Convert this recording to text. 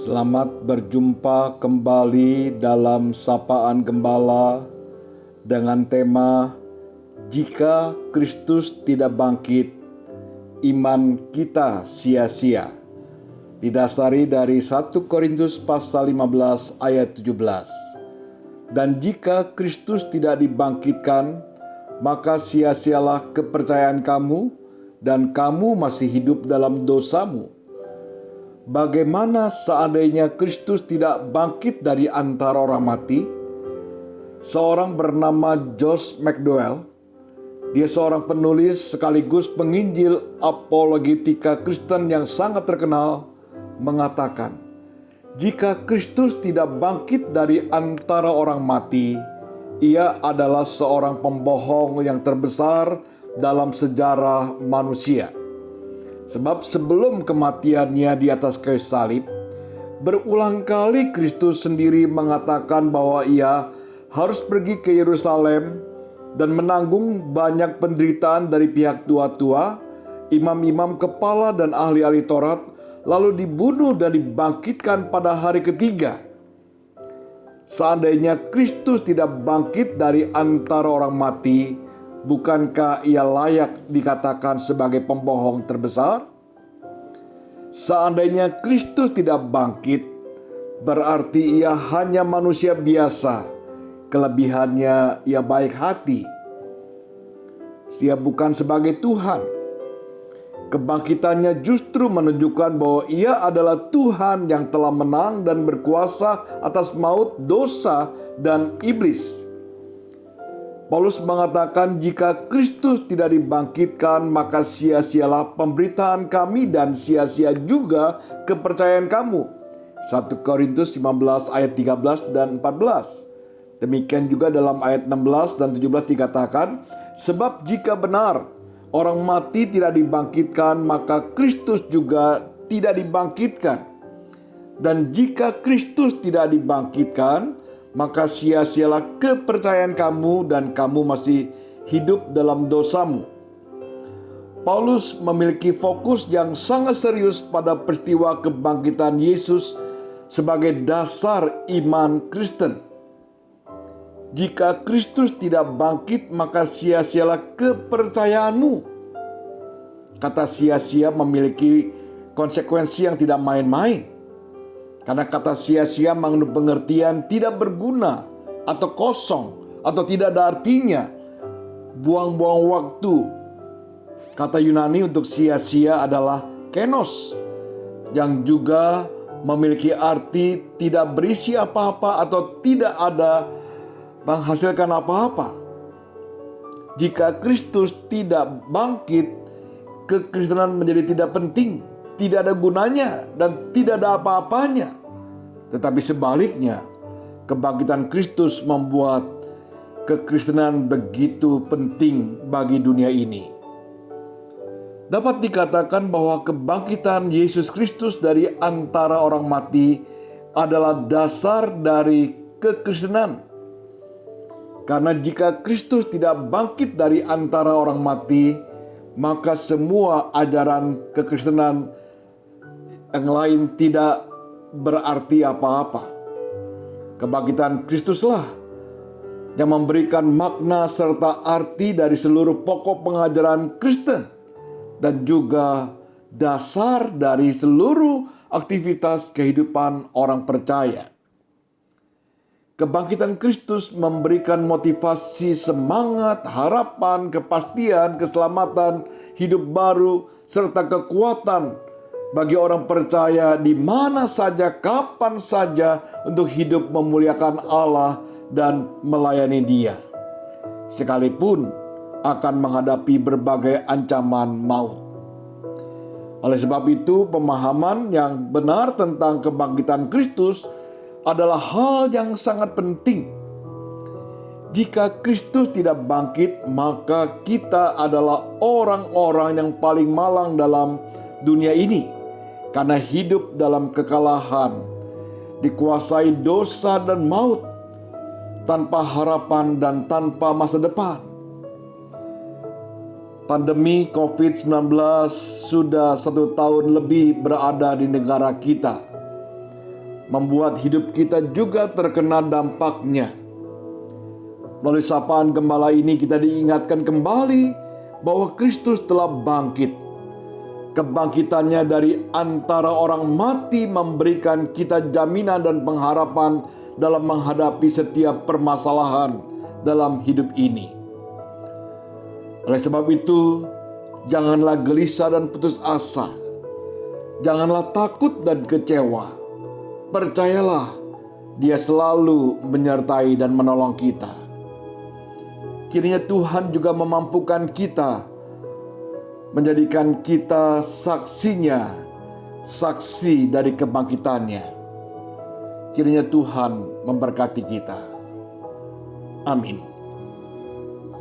Selamat berjumpa kembali dalam Sapaan Gembala dengan tema Jika Kristus tidak bangkit, iman kita sia-sia. Didasari dari 1 Korintus pasal 15 ayat 17. Dan jika Kristus tidak dibangkitkan, maka sia-sialah kepercayaan kamu dan kamu masih hidup dalam dosamu. Bagaimana seandainya Kristus tidak bangkit dari antara orang mati? Seorang bernama Josh McDowell, dia seorang penulis sekaligus penginjil apologetika Kristen yang sangat terkenal, mengatakan, jika Kristus tidak bangkit dari antara orang mati, ia adalah seorang pembohong yang terbesar dalam sejarah manusia. Sebab sebelum kematiannya di atas kayu salib, berulang kali Kristus sendiri mengatakan bahwa ia harus pergi ke Yerusalem dan menanggung banyak penderitaan dari pihak tua-tua, imam-imam kepala dan ahli-ahli Taurat, lalu dibunuh dan dibangkitkan pada hari ketiga. Seandainya Kristus tidak bangkit dari antara orang mati, bukankah ia layak dikatakan sebagai pembohong terbesar? Seandainya Kristus tidak bangkit, berarti ia hanya manusia biasa. Kelebihannya ia baik hati. Dia bukan sebagai Tuhan. Kebangkitannya justru menunjukkan bahwa ia adalah Tuhan yang telah menang dan berkuasa atas maut, dosa, dan iblis. Paulus mengatakan jika Kristus tidak dibangkitkan, maka sia-sialah pemberitaan kami dan sia-sia juga kepercayaan kamu. 1 Korintus 15 ayat 13 dan 14. Demikian juga dalam ayat 16 dan 17 dikatakan, sebab jika benar orang mati tidak dibangkitkan, maka Kristus juga tidak dibangkitkan. Dan jika Kristus tidak dibangkitkan, maka sia-sialah kepercayaan kamu dan kamu masih hidup dalam dosamu. Paulus memiliki fokus yang sangat serius pada peristiwa kebangkitan Yesus sebagai dasar iman Kristen. Jika Kristus tidak bangkit, maka sia-sialah kepercayaanmu. Kata sia-sia memiliki konsekuensi yang tidak main-main. Karena kata sia-sia mengandung pengertian tidak berguna atau kosong atau tidak ada artinya, buang-buang waktu. Kata Yunani untuk sia-sia adalah kenos, yang juga memiliki arti tidak berisi apa-apa atau tidak ada menghasilkan apa-apa. Jika Kristus tidak bangkit, kekristenan menjadi tidak penting, tidak ada gunanya, dan tidak ada apa-apanya. Tetapi sebaliknya, kebangkitan Kristus membuat kekristenan begitu penting bagi dunia ini. Dapat dikatakan bahwa kebangkitan Yesus Kristus dari antara orang mati adalah dasar dari kekristenan. Karena jika Kristus tidak bangkit dari antara orang mati, maka semua ajaran kekristenan yang lain tidak berarti apa-apa. Kebangkitan Kristuslah yang memberikan makna serta arti dari seluruh pokok pengajaran Kristen dan juga dasar dari seluruh aktivitas kehidupan orang percaya. Kebangkitan Kristus memberikan motivasi, semangat, harapan, kepastian, keselamatan, hidup baru, serta kekuatan bagi orang percaya di mana saja, kapan saja untuk hidup memuliakan Allah dan melayani Dia, sekalipun akan menghadapi berbagai ancaman maut. Oleh sebab itu, pemahaman yang benar tentang kebangkitan Kristus adalah hal yang sangat penting. Jika Kristus tidak bangkit, maka kita adalah orang-orang yang paling malang dalam dunia ini. Karena hidup dalam kekalahan, dikuasai dosa dan maut, tanpa harapan dan tanpa masa depan. Pandemi COVID-19 sudah 1 tahun lebih berada di negara kita. membuat hidup kita juga terkena dampaknya. Melalui sapaan gembala ini kita diingatkan kembali bahwa Kristus telah bangkit. Kebangkitannya dari antara orang mati memberikan kita jaminan dan pengharapan dalam menghadapi setiap permasalahan dalam hidup ini. Oleh sebab itu, janganlah gelisah dan putus asa. Janganlah takut dan kecewa. Percayalah, Dia selalu menyertai dan menolong kita. Kiranya Tuhan juga memampukan kita, menjadikan kita saksinya, saksi dari kebangkitannya. Kiranya Tuhan memberkati kita. Amin.